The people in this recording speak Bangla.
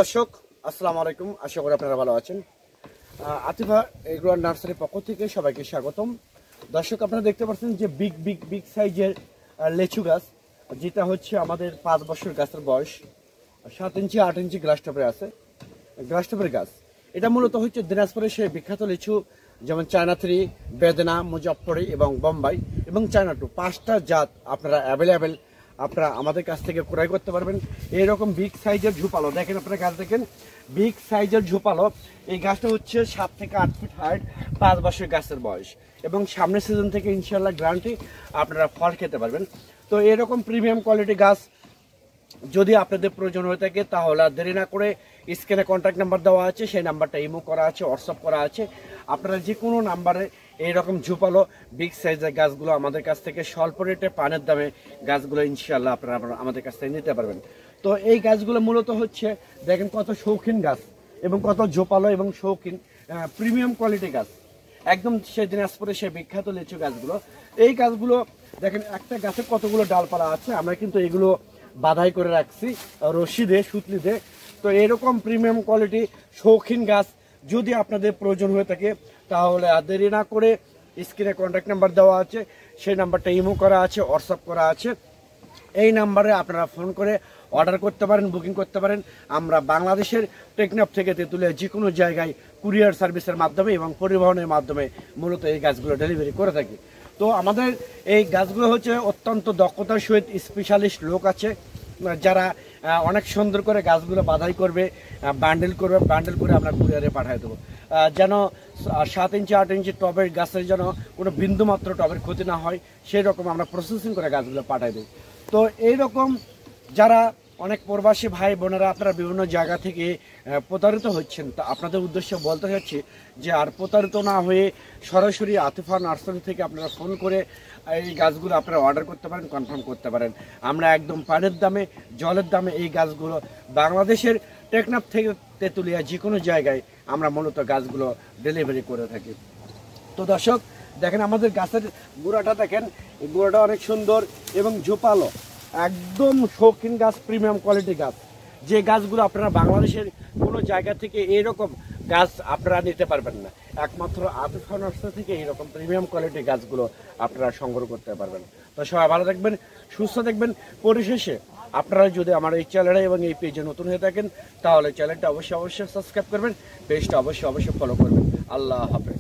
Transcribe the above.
দর্শক আসসালামু আলাইকুম, আশা করি আপনারা ভালো আছেন। আতিফা এগ্রোয়ার নার্সারির পক্ষ থেকে সবাইকে স্বাগতম। দর্শক আপনারা দেখতে পাচ্ছেন যে বিগ সাইজের লেচু গাছ, যেটা হচ্ছে আমাদের 5 বছর গাছের বয়স, 7 ইঞ্চি 8 ইঞ্চি গ্লাস টপের গাছ। এটা মূলত হচ্ছে দিনাজপুরের সেই বিখ্যাত লিচু, যেমন চায়না 3, বেদেনা, মুজফ্ফরি এবং বোম্বাই এবং চায়না 2, 5টা জাত আপনারা অ্যাভেলেবেল আপনারা আমাদের কাছ থেকে ক্রয় করতে পারবেন। এইরকম বিগ সাইজের ঝোপালো দেখেন, আপনারা গাছ দেখেন, বিগ সাইজের ঝোপালো। এই গাছটা হচ্ছে 7 থেকে 8 ফিট হাইট, 5 বছর গাছের বয়স এবং সামনের সিজন থেকে ইনশাল্লাহ গ্যারান্টি আপনারা ফল খেতে পারবেন। তো এরকম প্রিমিয়াম কোয়ালিটি গাছ যদি আপনাদের প্রয়োজন হয়ে থাকে তাহলে দেরি না করে স্ক্রিনে কন্ট্যাক্ট নাম্বার দেওয়া আছে, সেই নাম্বারটা ইমো করা আছে, হোয়াটসঅ্যাপ করা আছে। আপনারা যে কোনো নাম্বারে এইরকম ঝোপালো বিগ সাইজের গাছগুলো আমাদের কাছ থেকে স্বল্প রেটে পানের দামে গাছগুলো ইনশাল্লাহ আপনারা আমাদের কাছ থেকে নিতে পারবেন। তো এই গাছগুলো মূলত হচ্ছে দেখেন কত শৌখিন গাছ এবং কত ঝোপালো এবং শৌখিন প্রিমিয়াম কোয়ালিটি গাছ, একদম সেই দিনাজপুরে সেই বিখ্যাত লিচু গাছগুলো। এই গাছগুলো দেখেন একটা গাছে কতগুলো ডালপালা আছে, আমরা কিন্তু এগুলো বাধাই করে রাখছি রশি দিয়ে, সুতলি দিয়ে। তো এরকম প্রিমিয়াম কোয়ালিটি শৌখিন গাছ যদি আপনাদের প্রয়োজন হয়ে থাকে তাহলে আর দেরি না করে স্ক্রিনে কন্ট্যাক্ট নাম্বার দেওয়া আছে, সেই নাম্বারটা ইমো করা আছে, হোয়াটসঅ্যাপ করা আছে। এই নাম্বারে আপনারা ফোন করে অর্ডার করতে পারেন, বুকিং করতে পারেন। আমরা বাংলাদেশের টেকনাফ থেকে তেঁতুলিয়া যে কোনো জায়গায় কুরিয়ার সার্ভিসের মাধ্যমে এবং পরিবহনের মাধ্যমে মূলত এই গাছগুলো ডেলিভারি করে থাকি। তো আমাদের এই গাছগুলো হচ্ছে অত্যন্ত দক্ষতার সহিত স্পেশালিস্ট লোক আছে যারা অনেক সুন্দর করে গাছগুলো বাধাই করবে, বান্ডেল করে আমরা কুরিয়ারে পাঠিয়ে দেবো, যেন 7 ইঞ্চি 8 ইঞ্চি টবের গাছের যেন কোনো বিন্দুমাত্র টবের ক্ষতি না হয়, সেই রকম আমরা প্রসেসিং করে গাছগুলো পাঠিয়ে দিই। তো এইরকম যারা অনেক প্রবাসী ভাই বোনেরা আপনারা বিভিন্ন জায়গা থেকে প্রতারিত হচ্ছেন, তা আপনাদের উদ্দেশ্যে বলতে চাচ্ছি যে আর প্রতারিত না হয়ে সরাসরি আতিফা নার্সারি থেকে আপনারা ফোন করে এই গাছগুলো আপনারা অর্ডার করতে পারেন, কনফার্ম করতে পারেন। আমরা একদম পানের দামে, জলের দামে এই গাছগুলো বাংলাদেশের টেকনাফ থেকে তেঁতুলিয়া যে কোনো জায়গায় আমরা মূলত গাছগুলো ডেলিভারি করে থাকি। তো দর্শক দেখেন আমাদের গাছের গোড়াটা দেখেন, এই গোড়াটা অনেক সুন্দর এবং ঝোপালো, একদম শৌখিন গাছ, প্রিমিয়াম কোয়ালিটি গাছ। যে গাছগুলো আপনারা বাংলাদেশের কোনো জায়গা থেকে এইরকম গাছ আপনারা নিতে পারবেন না, একমাত্র আতিফা নার্সারি থেকে এইরকম প্রিমিয়াম কোয়ালিটি গাছগুলো আপনারা সংগ্রহ করতে পারবেন। তো সবাই ভালো থাকবেন, সুস্থ থাকবেন। পরিশেষে আপনারা যদি আমার এই চ্যানেলে এবং এই পেজে নতুন হয়ে থাকেন তাহলে চ্যানেলটা অবশ্যই সাবস্ক্রাইব করবেন, পেজটা অবশ্যই ফলো করবেন। আল্লাহ হাফেজ।